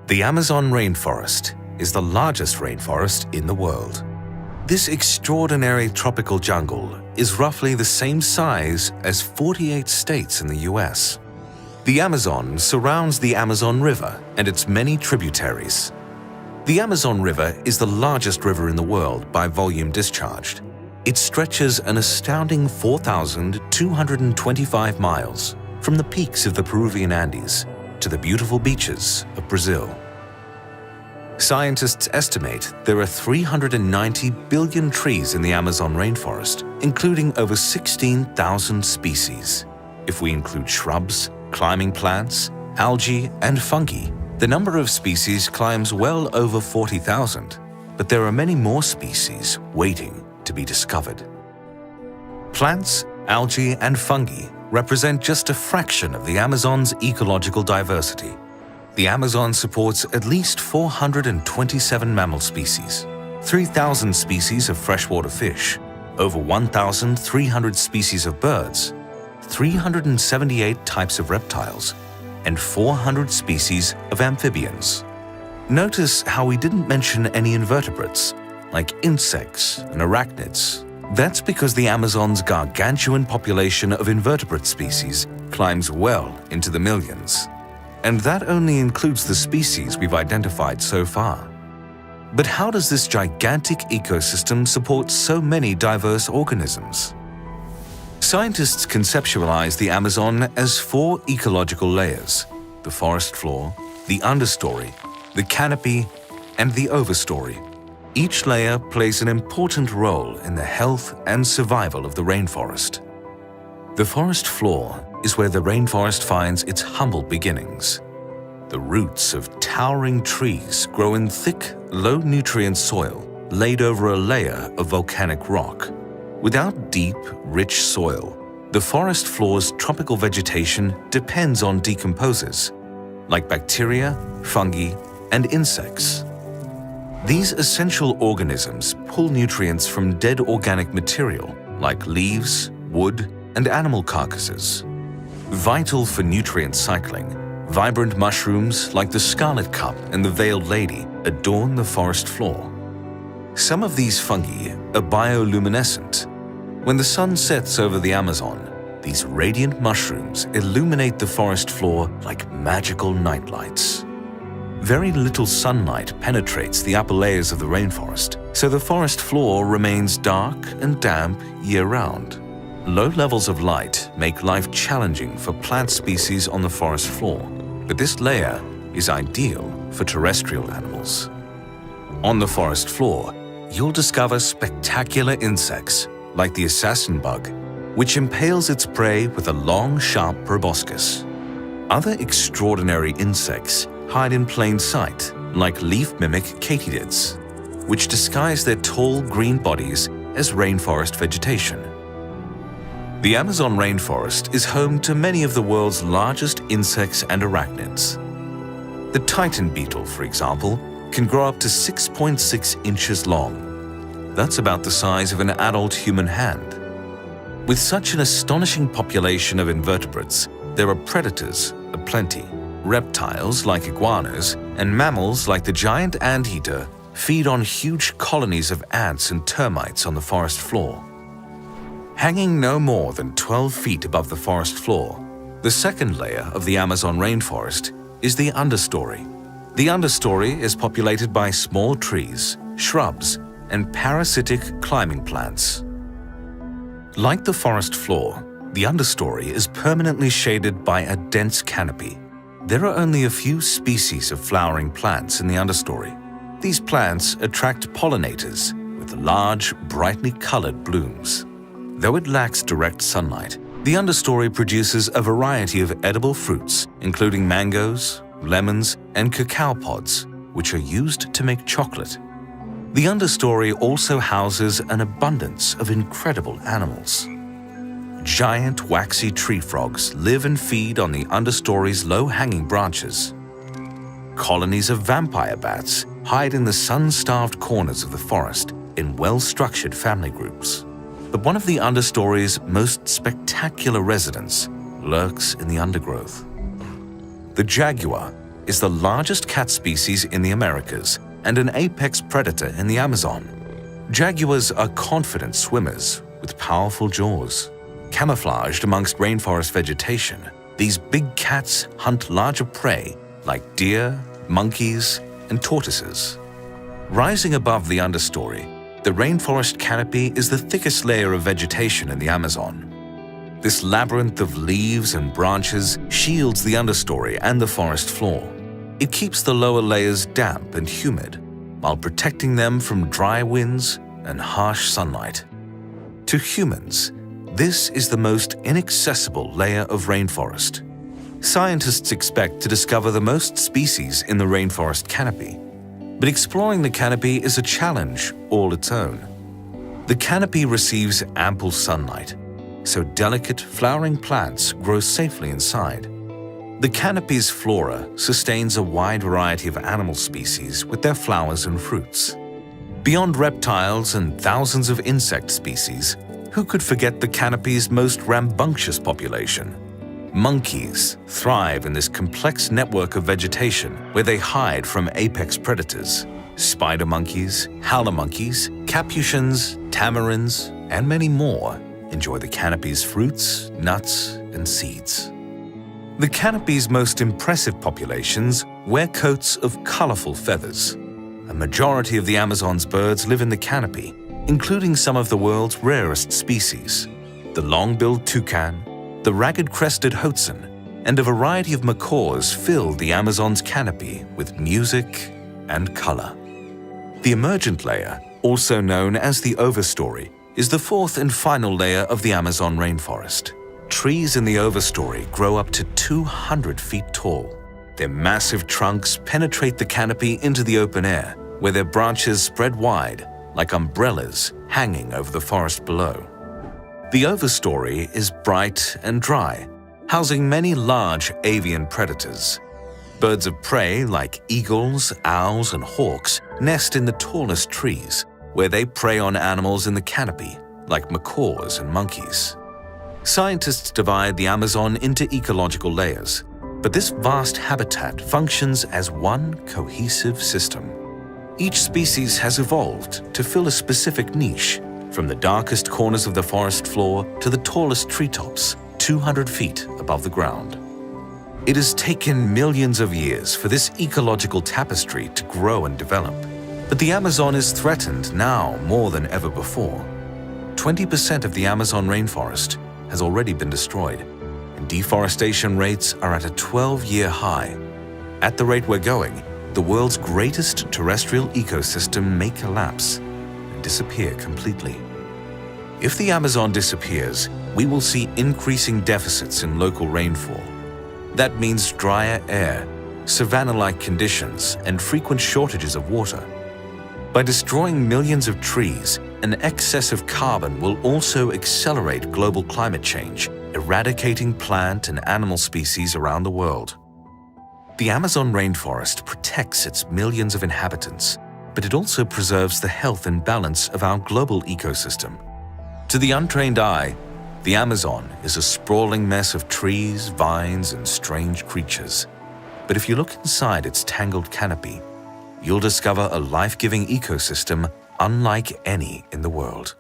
The Amazon rainforest is the largest rainforest in the world. This extraordinary tropical jungle is roughly the same size as 48 states in the US. The Amazon surrounds the Amazon River and its many tributaries. The Amazon River is the largest river in the world by volume discharged. It stretches an astounding 4,225 miles from the peaks of the Peruvian Andes to the beautiful beaches of Brazil. Scientists estimate there are 390 billion trees in the Amazon rainforest, including over 16,000 species. If we include shrubs, climbing plants, algae, and fungi, the number of species climbs well over 40,000, but there are many more species waiting to be discovered. Plants, algae, and fungi represent just a fraction of the Amazon's ecological diversity. The Amazon supports at least 427 mammal species, 3,000 species of freshwater fish, over 1,300 species of birds, 378 types of reptiles, and 400 species of amphibians. Notice how we didn't mention any invertebrates, like insects and arachnids. That's because the Amazon's gargantuan population of invertebrate species climbs well into the millions. And that only includes the species we've identified so far. But how does this gigantic ecosystem support so many diverse organisms? Scientists conceptualize the Amazon as 4 ecological layers: the forest floor, the understory, the canopy, and the overstory. Each layer plays an important role in the health and survival of the rainforest. The forest floor is where the rainforest finds its humble beginnings. The roots of towering trees grow in thick, low-nutrient soil laid over a layer of volcanic rock. Without deep, rich soil, the forest floor's tropical vegetation depends on decomposers, like bacteria, fungi, and insects. These essential organisms pull nutrients from dead organic material, like leaves, wood, and animal carcasses. Vital for nutrient cycling, vibrant mushrooms like the scarlet cup and the veiled lady adorn the forest floor. Some of these fungi are bioluminescent. When the sun sets over the Amazon, these radiant mushrooms illuminate the forest floor like magical nightlights. Very little sunlight penetrates the upper layers of the rainforest, so the forest floor remains dark and damp year-round. Low levels of light make life challenging for plant species on the forest floor, but this layer is ideal for terrestrial animals. On the forest floor, you'll discover spectacular insects like the assassin bug, which impales its prey with a long, sharp proboscis. Other extraordinary insects hide in plain sight, like leaf mimic katydids, which disguise their tall green bodies as rainforest vegetation. The Amazon rainforest is home to many of the world's largest insects and arachnids. The titan beetle, for example, can grow up to 6.6 inches long. That's about the size of an adult human hand. With such an astonishing population of invertebrates, there are predators aplenty. Reptiles like iguanas and mammals like the giant anteater feed on huge colonies of ants and termites on the forest floor. Hanging no more than 12 feet above the forest floor, the second layer of the Amazon rainforest is the understory. The understory is populated by small trees, shrubs, and parasitic climbing plants. Like the forest floor, the understory is permanently shaded by a dense canopy. There are only a few species of flowering plants in the understory. These plants attract pollinators with large, brightly colored blooms. Though it lacks direct sunlight, the understory produces a variety of edible fruits, including mangoes, lemons, and cacao pods, which are used to make chocolate. The understory also houses an abundance of incredible animals. Giant waxy tree frogs live and feed on the understory's low-hanging branches. Colonies of vampire bats hide in the sun-starved corners of the forest in well-structured family groups. But one of the understory's most spectacular residents lurks in the undergrowth. The jaguar, is the largest cat species in the Americas and an apex predator in the Amazon. Jaguars are confident swimmers with powerful jaws. Camouflaged amongst rainforest vegetation, these big cats hunt larger prey like deer, monkeys, and tortoises. Rising above the understory, the rainforest canopy is the thickest layer of vegetation in the Amazon. This labyrinth of leaves and branches shields the understory and the forest floor. It keeps the lower layers damp and humid, while protecting them from dry winds and harsh sunlight. To humans, this is the most inaccessible layer of rainforest. Scientists expect to discover the most species in the rainforest canopy, but exploring the canopy is a challenge all its own. The canopy receives ample sunlight, so delicate flowering plants grow safely inside. The canopy's flora sustains a wide variety of animal species with their flowers and fruits. Beyond reptiles and thousands of insect species, who could forget the canopy's most rambunctious population? Monkeys thrive in this complex network of vegetation where they hide from apex predators. Spider monkeys, howler monkeys, capuchins, tamarins, and many more enjoy the canopy's fruits, nuts, and seeds. The canopy's most impressive populations wear coats of colorful feathers. A majority of the Amazon's birds live in the canopy, including some of the world's rarest species: the long-billed toucan, the ragged-crested hoatzin, and a variety of macaws fill the Amazon's canopy with music and color. The emergent layer, also known as the overstory, is the fourth and final layer of the Amazon rainforest. Trees in the overstory grow up to 200 feet tall. Their massive trunks penetrate the canopy into the open air, where their branches spread wide like umbrellas hanging over the forest below. The overstory is bright and dry, housing many large avian predators. Birds of prey like eagles, owls, and hawks nest in the tallest trees, where they prey on animals in the canopy, like macaws and monkeys. Scientists divide the Amazon into ecological layers, but this vast habitat functions as one cohesive system. Each species has evolved to fill a specific niche, from the darkest corners of the forest floor to the tallest treetops, 200 feet above the ground. It has taken millions of years for this ecological tapestry to grow and develop, but the Amazon is threatened now more than ever before. 20% of the Amazon rainforest has already been destroyed, and deforestation rates are at a 12-year high. At the rate we're going, the world's greatest terrestrial ecosystem may collapse and disappear completely. If the Amazon disappears, we will see increasing deficits in local rainfall. That means drier air, savanna-like conditions, and frequent shortages of water. By destroying millions of trees, an excess of carbon will also accelerate global climate change, eradicating plant and animal species around the world. The Amazon rainforest protects its millions of inhabitants, but it also preserves the health and balance of our global ecosystem. To the untrained eye, the Amazon is a sprawling mess of trees, vines, and strange creatures. But if you look inside its tangled canopy, you'll discover a life-giving ecosystem unlike any in the world.